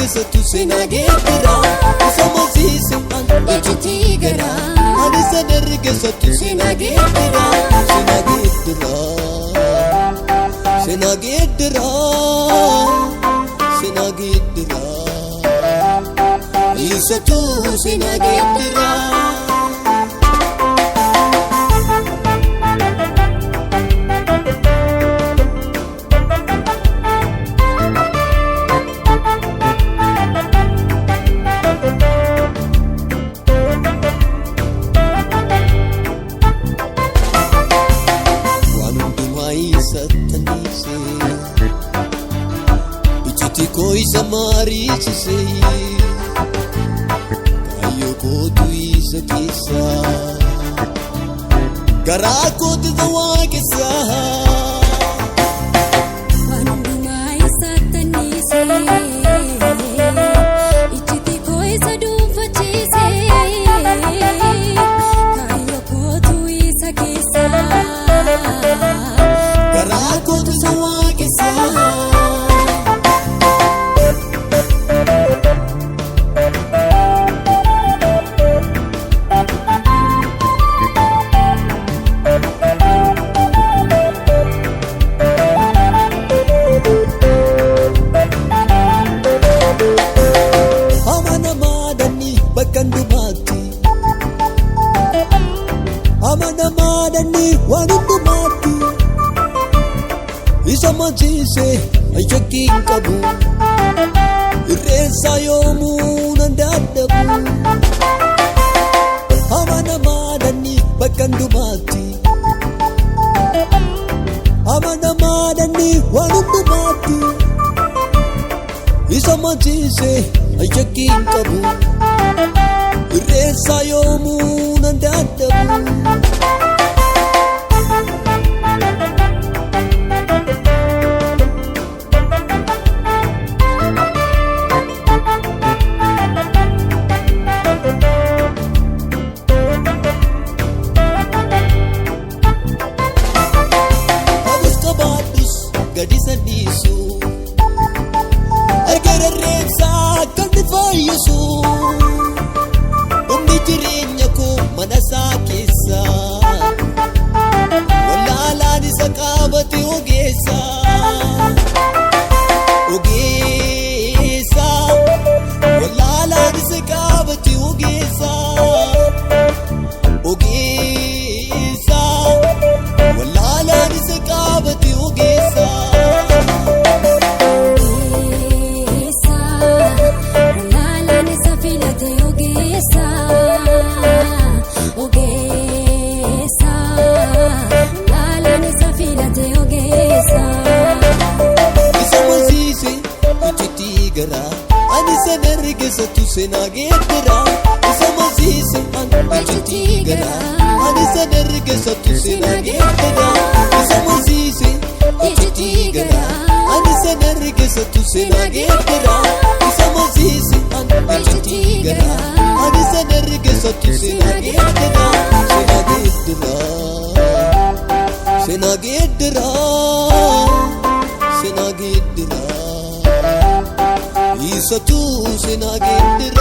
dargaggeessatu seenaa geeddara. Isa moosiise ijjitii gara. Ani isa dargaggeessatu seenaa geeddara. Seenaa geeddara. Seenaa geeddara. Seenaa geeddara. Isatu seenaa geeddara. Mitiku isa marichise kayo kotu isa kisa garaa kotu zawaa kisa hundumaa isa tanise Mitiku isa duunfachise kayo kotu isa kisa garaa kotu zawaa kisa. Emana dani waan hundumaatti isa moosiise ijjitiin qabu irreessa yoomuu nan dadhabu. Emana dani bakka hundumaatti Emana dani waan hundumaatti isa moosiise ijjitiin qabu irreessa yoomuu nan dadhabu. Gadi sadiisu erga reebsaa kan fayyisu humni jireenya koo mana isaa keessa wallaalaan isa qaabate ogeessa ogeessa wallaalaan isa qaabate ogeessa ogeessa wallaalaan isa qaabate ogeessa. Ani isa dargaggeessatu seenaa geeddara. Isa moosiise ijjitii gara. Ani isa dargaggeessatu seenaa geeddara. Isa moosiise ijjitii gara. Ani isa dargaggeessatu seenaa geeddara. Isa moosiise ijjitii gara. Ani isa dargaggeessatu seenaa geeddara. Seenaa geeddara. Seenaa geeddara. Seenaa geeddara. Isatu seenaa geeddara.